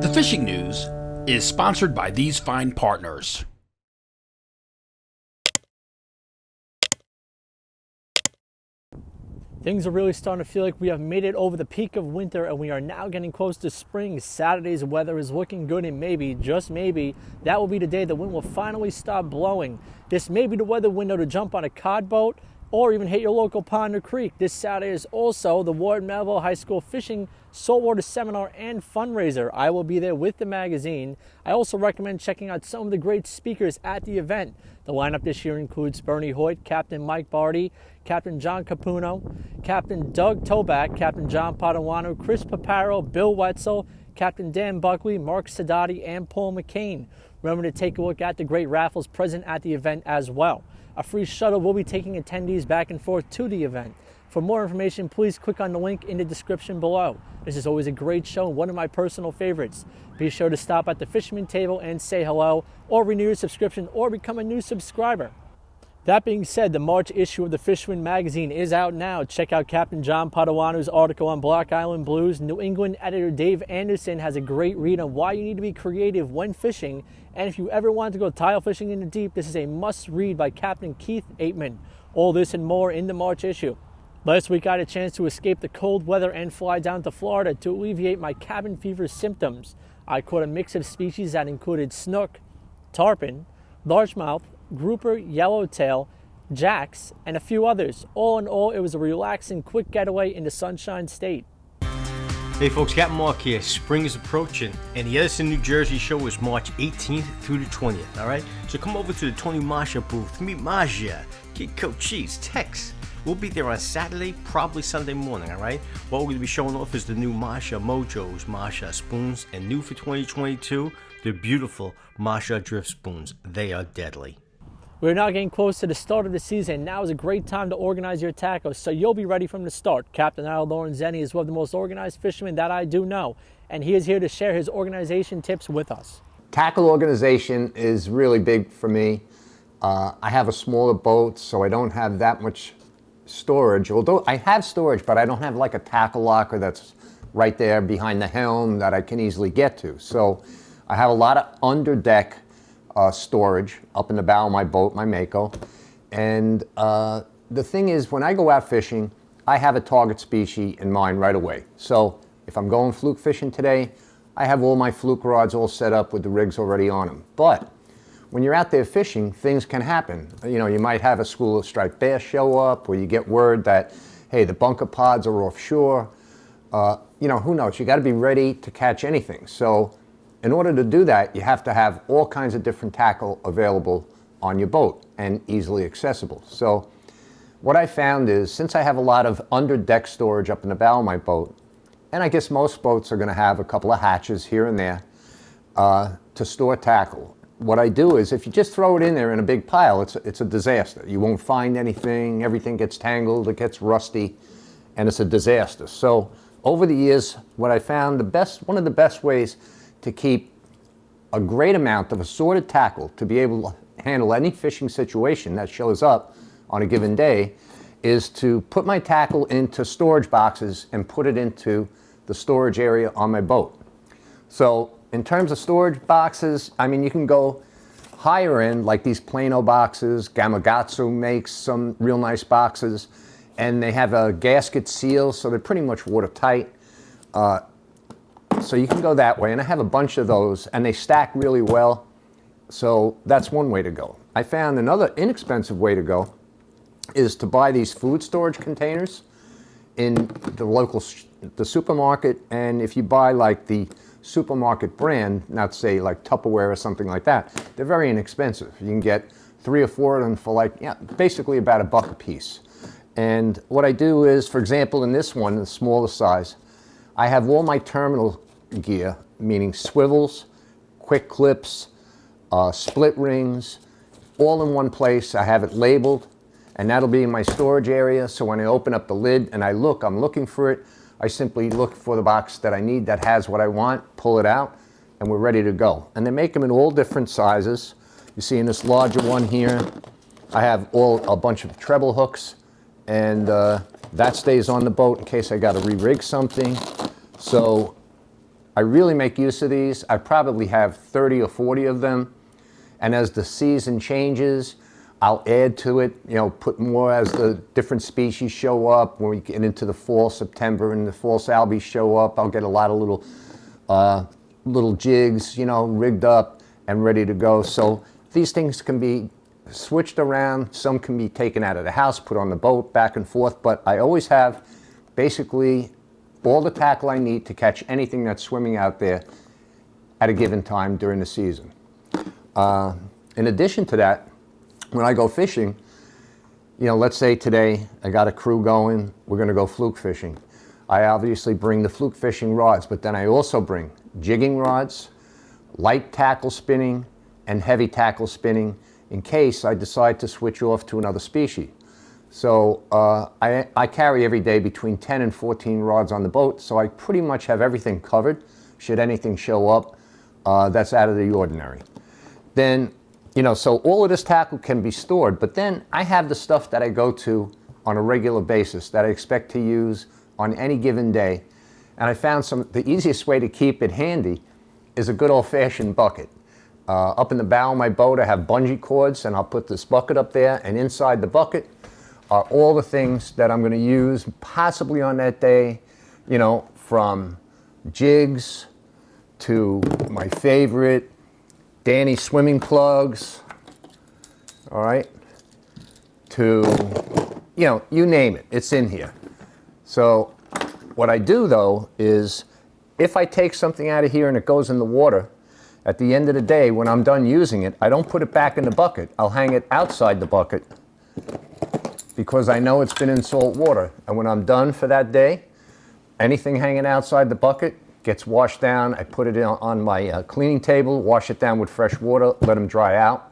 The Fishing News is sponsored by these fine partners. Things are really starting to feel like we have made it over the peak of winter and we are now getting close to spring. Saturday's weather is looking good and maybe, just maybe, that will be the day the wind will finally stop blowing. This may be the weather window to jump on a cod boat or even hit your local pond or creek. This Saturday is also the Ward Melville High School Fishing Saltwater Seminar and Fundraiser. I will be there with the magazine. I also recommend checking out some of the great speakers at the event. The lineup this year includes Bernie Hoyt, Captain Mike Barty, Captain John Capuno, Captain Doug Toback, Captain John Padawano, Chris Paparo, Bill Wetzel, Captain Dan Buckley, Mark Sadati, and Paul McCain. Remember to take a look at the great raffles present at the event as well. A free shuttle will be taking attendees back and forth to the event. For more information, please click on the link in the description below. This is always a great show and one of my personal favorites. Be sure to stop at the Fisherman table and say hello, or renew your subscription, or become a new subscriber. That being said, the March issue of the Fisherman magazine is out now. Check out Captain John Padawano's article on Block Island Blues. New England editor Dave Anderson has a great read on why you need to be creative when fishing. And if you ever want to go tile fishing in the deep, this is a must-read by Captain Keith Aitman. All this and more in the March issue. Last week I had a chance to escape the cold weather and fly down to Florida to alleviate my cabin fever symptoms. I caught a mix of species that included snook, tarpon, largemouth, grouper, yellowtail, jacks, and a few others. All in all, it was a relaxing, quick getaway in the Sunshine State. Hey folks, Captain Mark here. Spring is approaching, and the Edison, New Jersey show is March 18th through the 20th, alright? So come over to the Tony Masha booth, meet Maja, get Cochise, Tex. We'll be there on Saturday, probably Sunday morning, alright? What we're going to be showing off is the new Masha Mojos, Masha spoons, and new for 2022, the beautiful Masha drift spoons. They are deadly. We're now getting close to the start of the season. Now is a great time to organize your tackle, so you'll be ready from the start. Captain Lorenzetti is one of the most organized fishermen that I do know, and he is here to share his organization tips with us. Tackle organization is really big for me. I have a smaller boat, so I don't have that much storage. Although I have storage, but I don't have like a tackle locker that's right there behind the helm that I can easily get to. So I have a lot of under deck storage up in the bow of my boat, my Mako. And the thing is, when I go out fishing, I have a target species in mind right away. So if I'm going fluke fishing today, I have all my fluke rods all set up with the rigs already on them. But when you're out there fishing, things can happen. You know, you might have a school of striped bass show up, or you get word that, hey, the bunker pods are offshore. You know, who knows? You got to be ready to catch anything. So in order to do that, you have to have all kinds of different tackle available on your boat and easily accessible. So what I found is, since I have a lot of under deck storage up in the bow of my boat, and I guess most boats are going to have a couple of hatches here and there to store tackle. What I do is, if you just throw it in there in a big pile, it's a disaster. You won't find anything, everything gets tangled, it gets rusty, and it's a disaster. So over the years, what I found one of the best ways to keep a great amount of assorted tackle to be able to handle any fishing situation that shows up on a given day is to put my tackle into storage boxes and put it into the storage area on my boat. So in terms of storage boxes, I mean, you can go higher end, like these Plano boxes. Gamakatsu makes some real nice boxes, and they have a gasket seal, so they're pretty much watertight. So you can go that way, and I have a bunch of those, and they stack really well. So that's one way to go. I found another inexpensive way to go is to buy these food storage containers in the supermarket, and if you buy like the supermarket brand, not say like Tupperware or something like that, they're very inexpensive. You can get 3 or 4 of them for like, basically about $1 a piece. And what I do is, for example, in this one, the smaller size, I have all my terminal gear, meaning swivels, quick clips, split rings, all in one place. I have it labeled, and that'll be in my storage area. So when I open up the lid and I'm looking for it, I simply look for the box that I need that has what I want, pull it out, and we're ready to go. And they make them in all different sizes. You see in this larger one here, I have a bunch of treble hooks, and that stays on the boat in case I got to re-rig something. So I really make use of these. I probably have 30 or 40 of them. And as the season changes, I'll add to it, put more as the different species show up. When we get into the fall, September, and the fall salvies show up, I'll get a lot of little jigs, rigged up and ready to go. So these things can be switched around. Some can be taken out of the house, put on the boat, back and forth. But I always have basically all the tackle I need to catch anything that's swimming out there at a given time during the season. In addition to that, when I go fishing, let's say today I got a crew going, we're going to go fluke fishing. I obviously bring the fluke fishing rods, but then I also bring jigging rods, light tackle spinning, and heavy tackle spinning in case I decide to switch off to another species. So I carry every day between 10 and 14 rods on the boat, so I pretty much have everything covered should anything show up that's out of the ordinary. Then, so all of this tackle can be stored, but then I have the stuff that I go to on a regular basis that I expect to use on any given day. And I found the easiest way to keep it handy is a good old-fashioned bucket. Up in the bow of my boat, I have bungee cords, and I'll put this bucket up there, and inside the bucket are all the things that I'm going to use possibly on that day, from jigs to my favorite Danny swimming plugs, all right, to, you name it, it's in here. So what I do though is if I take something out of here and it goes in the water, at the end of the day, when I'm done using it, I don't put it back in the bucket. I'll hang it outside the bucket because I know it's been in salt water. And when I'm done for that day, anything hanging outside the bucket gets washed down. I put it on my cleaning table, wash it down with fresh water, let them dry out.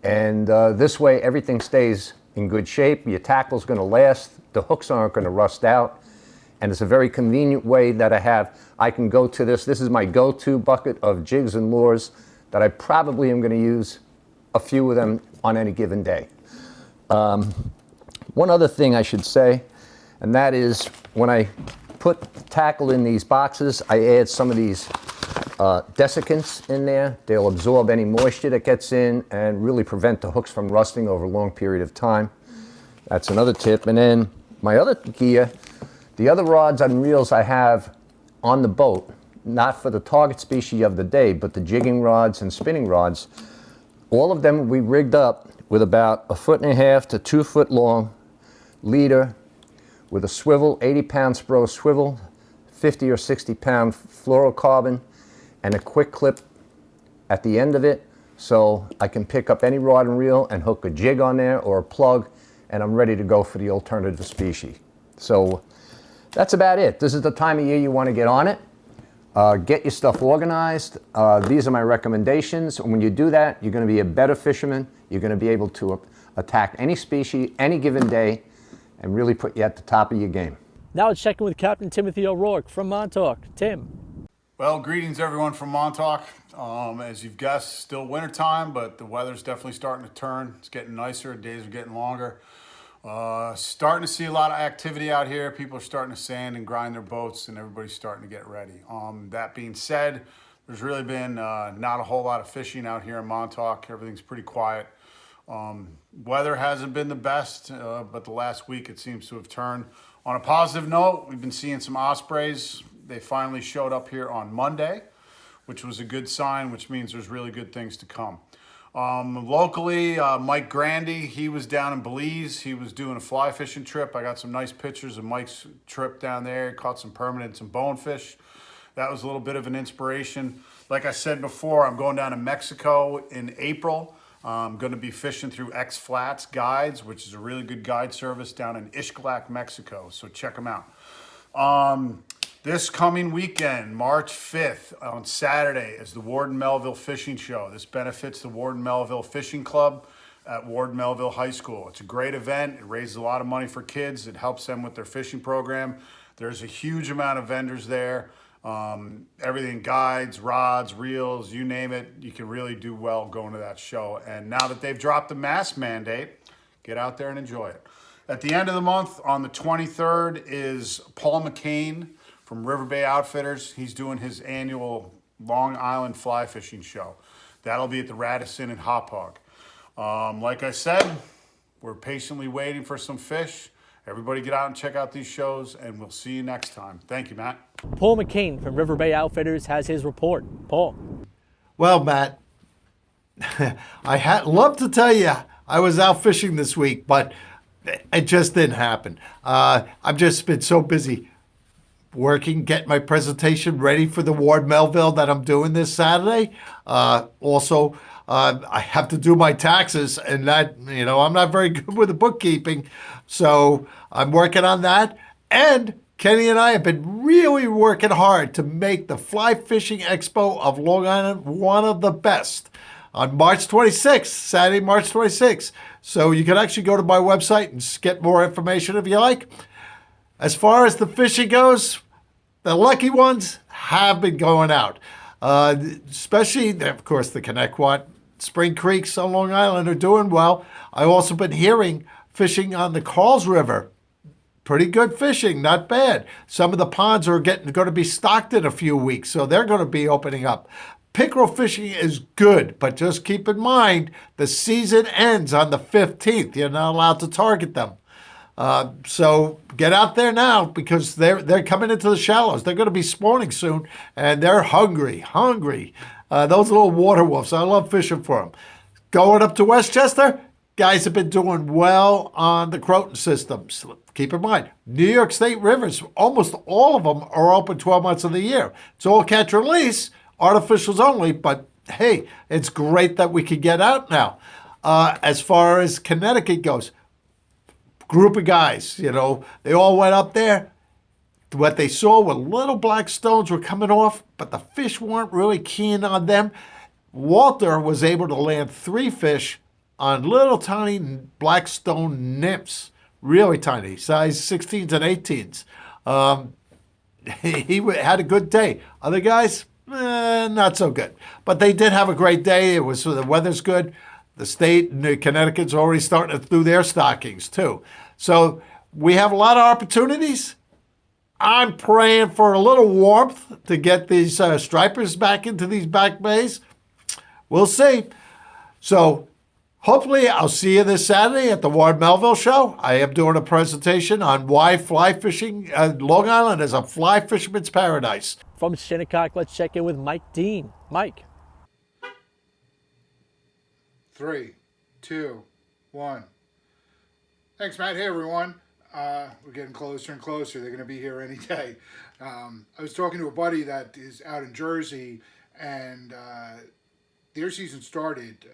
And this way, everything stays in good shape. Your tackle's going to last. The hooks aren't going to rust out. And it's a very convenient way that I have. I can go to this. This is my go-to bucket of jigs and lures that I probably am going to use a few of them on any given day. One other thing I should say, and that is when I put tackle in these boxes, I add some of these desiccants in there. They'll absorb any moisture that gets in and really prevent the hooks from rusting over a long period of time. That's another tip. And then my other gear, the other rods and reels I have on the boat, not for the target species of the day, but the jigging rods and spinning rods, all of them we rigged up with about 1.5 feet to 2 foot long leader with a swivel, 80-pound Spro swivel, 50 or 60-pound fluorocarbon, and a quick clip at the end of it, so I can pick up any rod and reel and hook a jig on there or a plug, and I'm ready to go for the alternative species. So that's about it. This is the time of year you want to get on it. Get your stuff organized. These are my recommendations. When you do that, you're going to be a better fisherman. You're going to be able to attack any species, any given day, and really put you at the top of your game. Now let's check in with Captain Timothy O'Rourke from Montauk. Tim. Well, greetings everyone from Montauk. As you've guessed, still wintertime, but the weather's definitely starting to turn. It's getting nicer, days are getting longer. Starting to see a lot of activity out here. People are starting to sand and grind their boats, and everybody's starting to get ready. That being said, there's really been not a whole lot of fishing out here in Montauk. Everything's pretty quiet. Weather hasn't been the best, but the last week it seems to have turned. On a positive note, we've been seeing some ospreys. They finally showed up here on Monday, which was a good sign, which means there's really good things to come. Locally, Mike Grandy, he was down in Belize. He was doing a fly fishing trip. I got some nice pictures of Mike's trip down there. He caught some permanent, some bonefish. That was a little bit of an inspiration. Like I said before, I'm going down to Mexico in April. I'm going to be fishing through X Flats Guides, which is a really good guide service down in Ixtlac, Mexico. So check them out. This coming weekend, March 5th, on Saturday, is the Warden Melville Fishing Show. This benefits the Warden Melville Fishing Club at Warden Melville High School. It's a great event. It raises a lot of money for kids. It helps them with their fishing program. There's a huge amount of vendors there. Everything, guides, rods, reels, you name it. You can really do well going to that show. And now that they've dropped the mask mandate, get out there and enjoy it. At the end of the month, on the 23rd, is Paul McCain from River Bay Outfitters. He's doing his annual Long Island fly fishing show. That'll be at the Radisson in Hop Hog. Like I said, we're patiently waiting for some fish. Everybody get out and check out these shows, and we'll see you next time. Thank you, Matt. Paul McCain from River Bay Outfitters has his report. Paul. Well, Matt, love to tell you I was out fishing this week, but it just didn't happen. I've just been so busy working, getting my presentation ready for the Ward Melville that I'm doing this Saturday. Also, I have to do my taxes, and that, I'm not very good with the bookkeeping. So I'm working on that. And Kenny and I have been really working hard to make the Fly Fishing Expo of Long Island one of the best on March 26th, Saturday, March 26th. So you can actually go to my website and get more information if you like. As far as the fishing goes, the lucky ones have been going out. Especially, of course, the Connecticut Spring Creeks on Long Island are doing well. I've also been hearing fishing on the Carls River. Pretty good fishing, not bad. Some of the ponds are going to be stocked in a few weeks, so they're going to be opening up. Pickerel fishing is good, but just keep in mind the season ends on the 15th. You're not allowed to target them. So get out there now because they're coming into the shallows. They're going to be spawning soon, and they're hungry. Those little water wolves, I love fishing for them. Going up to Westchester, guys have been doing well on the Croton systems. Keep in mind, New York State rivers, almost all of them are open 12 months of the year. It's all catch and release, artificials only, but hey, it's great that we can get out now. As far as Connecticut goes, group of guys, they all went up there. What they saw were little black stones were coming off, but the fish weren't really keen on them. Walter was able to land 3 fish on little tiny black stone nymphs, really tiny, size 16s and 18s. He had a good day. Other guys, not so good. But they did have a great day. The weather's good. The state and Connecticut's already starting to do their stockings too. So we have a lot of opportunities. I'm praying for a little warmth to get these stripers back into these back bays. We'll see. So hopefully I'll see you this Saturday at the Ward Melville show. I am doing a presentation on why fly fishing Long Island is a fly fisherman's paradise. From Shinnecock, let's check in with Mike Dean. Mike. 3, 2, 1. Thanks, Matt. Hey, everyone. We're getting closer and closer. They're going to be here any day. I was talking to a buddy that is out in Jersey, and their season started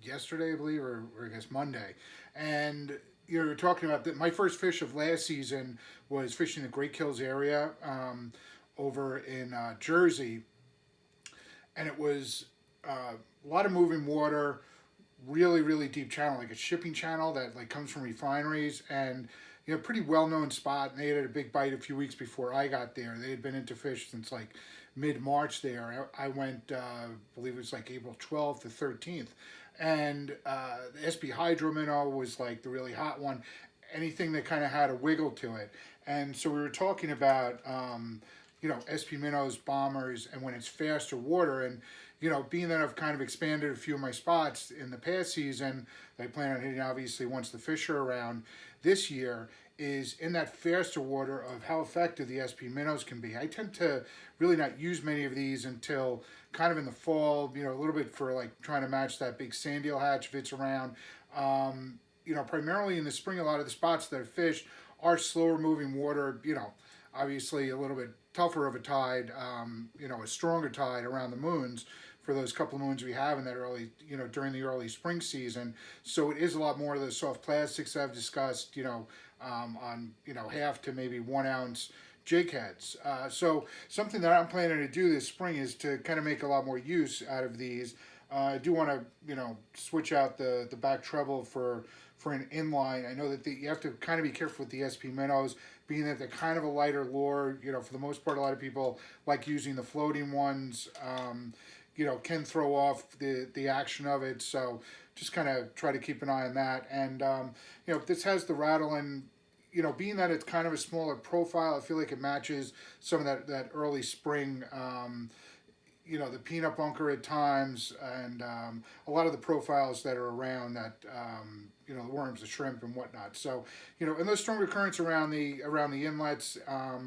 yesterday, I believe, or I guess Monday. And you're talking about that. My first fish of last season was fishing the Great Kills area over in Jersey, and it was a lot of moving water, really deep channel, like a shipping channel that comes from refineries, and pretty well-known spot. And they had a big bite a few weeks before I got there. They had been into fish since mid-March there. I went, I believe it was April 12th to 13th. And the SP Hydro Minnow was the really hot one. Anything that kind of had a wiggle to it. And so we were talking about, SP minnows, bombers, and when it's faster water. And, being that I've kind of expanded a few of my spots in the past season, that I plan on hitting obviously once the fish are around this year, is in that faster water of how effective the SP minnows can be. I tend to really not use many of these until kind of in the fall, a little bit for trying to match that big sand eel hatch if it's around. Primarily in the spring, a lot of the spots that are fished are slower moving water, obviously a little bit tougher of a tide, a stronger tide around the moons for those couple of moons we have in that early, during the early spring season. So it is a lot more of the soft plastics I've discussed, on, half to maybe 1 ounce jig heads. So something that I'm planning to do this spring is to kind of make a lot more use out of these. I do want to, switch out the back treble for an inline. I know that you have to kind of be careful with the SP minnows, being that they're kind of a lighter lure. For the most part, a lot of people like using the floating ones. Can throw off the action of it. So just kind of try to keep an eye on that. And, this has the rattle and, being that it's kind of a smaller profile, I feel like it matches some of that early spring, the peanut bunker at times, and a lot of the profiles that are around that, the worms, the shrimp, and whatnot. So, and those stronger currents around the inlets, I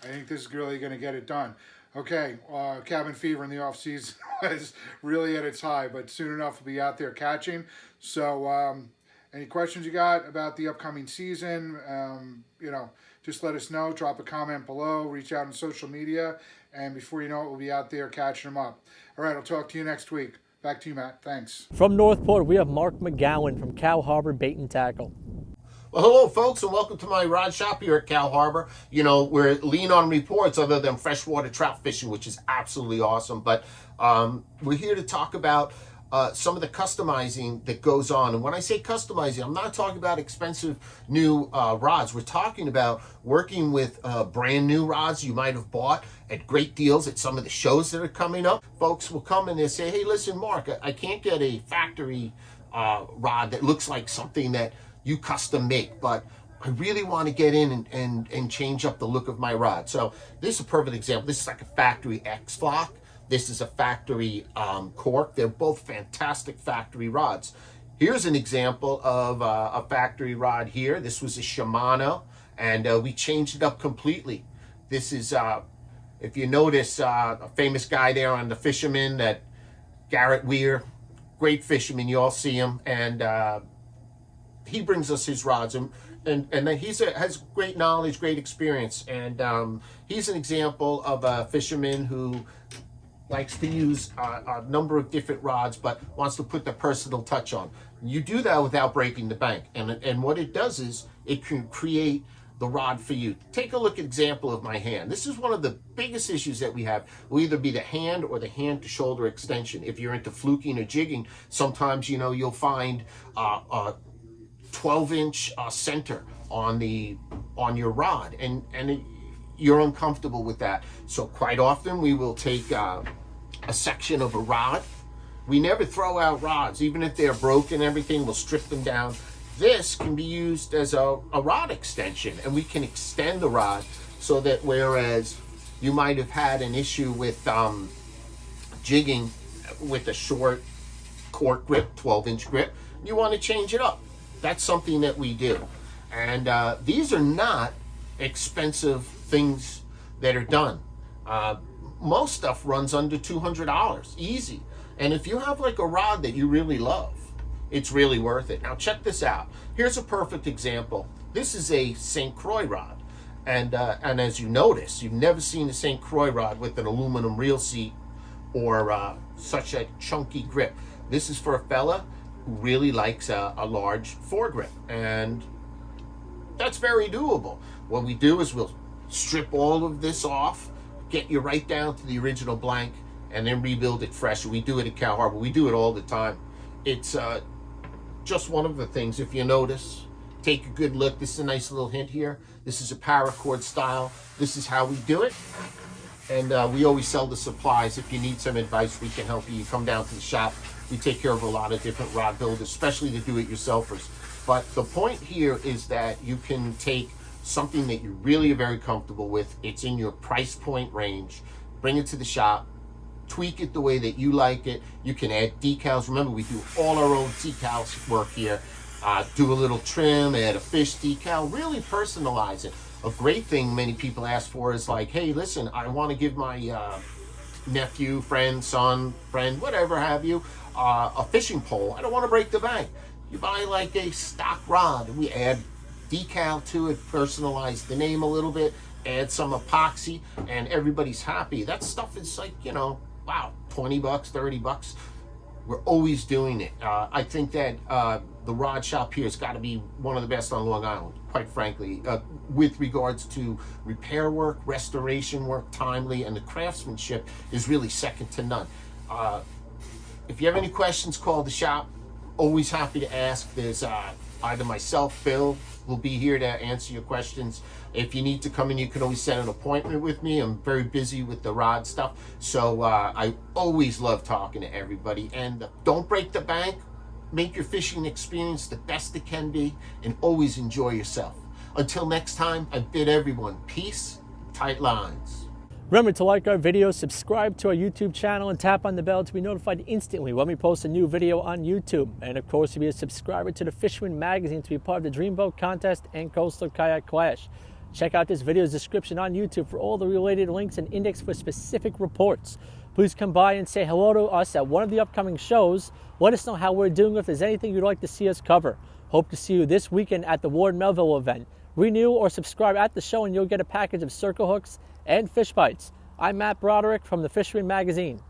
think this is really going to get it done. Okay, cabin fever in the off season was really at its high, but soon enough we'll be out there catching. So, any questions you got about the upcoming season, just let us know. Drop a comment below, reach out on social media, and before you know it, we'll be out there catching them up. All right, I'll talk to you next week. Back to you, Matt. Thanks. From Northport, we have Mark McGowan from Cow Harbor Bait and Tackle. Well, hello, folks, and welcome to my rod shop here at Cow Harbor. We're lean on reports other than freshwater trout fishing, which is absolutely awesome. But we're here to talk about some of the customizing that goes on. And when I say customizing, I'm not talking about expensive new rods. We're talking about working with brand new rods you might have bought at great deals at some of the shows that are coming up. Folks will come and they say, hey, listen, Mark, I can't get a factory rod that looks like something that you custom make, but I really want to get in and change up the look of my rod. So this is a perfect example. This is like a factory X-Flock. This is a factory Cork. They're both fantastic factory rods. Here's an example of a factory rod here. This was a Shimano, and we changed it up completely. This is, if you notice, a famous guy there on the Fisherman, that Garrett Weir, great fisherman. You all see him, and he brings us his rods, and has great knowledge, great experience, and he's an example of a fisherman who likes to use a number of different rods, but wants to put the personal touch on. You do that without breaking the bank, and what it does is it can create the rod for you. Take a look at example of my hand. This is one of the biggest issues that we have. Will either be the hand or the hand to shoulder extension. If you're into fluking or jigging, sometimes you'll find 12-inch center on your rod, and you're uncomfortable with that. So quite often we will take a section of a rod. We never throw out rods, even if they're broken and everything, we'll strip them down. This can be used as a rod extension, and we can extend the rod so that whereas you might have had an issue with jigging with a short cork grip, 12-inch grip, you want to change it up. That's something that we do. And these are not expensive things that are done. Most stuff runs under $200, easy. And if you have like a rod that you really love, it's really worth it. Now check this out. Here's a perfect example. This is a St. Croix rod. And as you notice, you've never seen a St. Croix rod with an aluminum reel seat or such a chunky grip. This is for a fella who really likes a large foregrip, and that's very doable. What we do is we'll strip all of this off, get you right down to the original blank, and then rebuild it fresh. We do it at Cow Harbor. We do it all the time. It's just one of the things. If you notice, take a good look. This is a nice little hint here. This is a paracord style. This is how we do it. And we always sell the supplies. If you need some advice, we can help you. You come down to the shop. We take care of a lot of different rod builders, especially the do-it-yourselfers. But the point here is that you can take something that you really are very comfortable with. It's in your price point range. Bring it to the shop. Tweak it the way that you like it. You can add decals. Remember, we do all our own decals work here. Do a little trim, add a fish decal, really personalize it. A great thing many people ask for is like, hey, listen, I want to give my nephew, friend, son, friend, whatever have you, a fishing pole. I don't want to break the bank. You buy like a stock rod, and we add decal to it, personalize the name a little bit, add some epoxy, and everybody's happy. That stuff is like, wow, $20, $30. We're always doing it. I think that the rod shop here has got to be one of the best on Long Island, quite frankly, with regards to repair work, restoration work, timely, and the craftsmanship is really second to none. If you have any questions, call the shop. Always happy to ask. There's either myself, Bill, will be here to answer your questions. If you need to come in, you can always set an appointment with me. I'm very busy with the rod stuff, so I always love talking to everybody. And don't break the bank. make your fishing experience the best it can be, and always enjoy yourself. Until next time, I bid everyone peace, tight lines. Remember to like our videos, subscribe to our YouTube channel, and tap on the bell to be notified instantly when we post a new video on YouTube. And of course, to be a subscriber to the Fisherman magazine to be part of the Dreamboat Contest and Coastal Kayak Clash. Check out this video's description on YouTube for all the related links and index for specific reports. Please come by and say hello to us at one of the upcoming shows. Let us know how we're doing, if there's anything you'd like to see us cover. Hope to see you this weekend at the Ward Melville event. Renew or subscribe at the show and you'll get a package of circle hooks and fish bites. I'm Matt Broderick from the Fisherman magazine.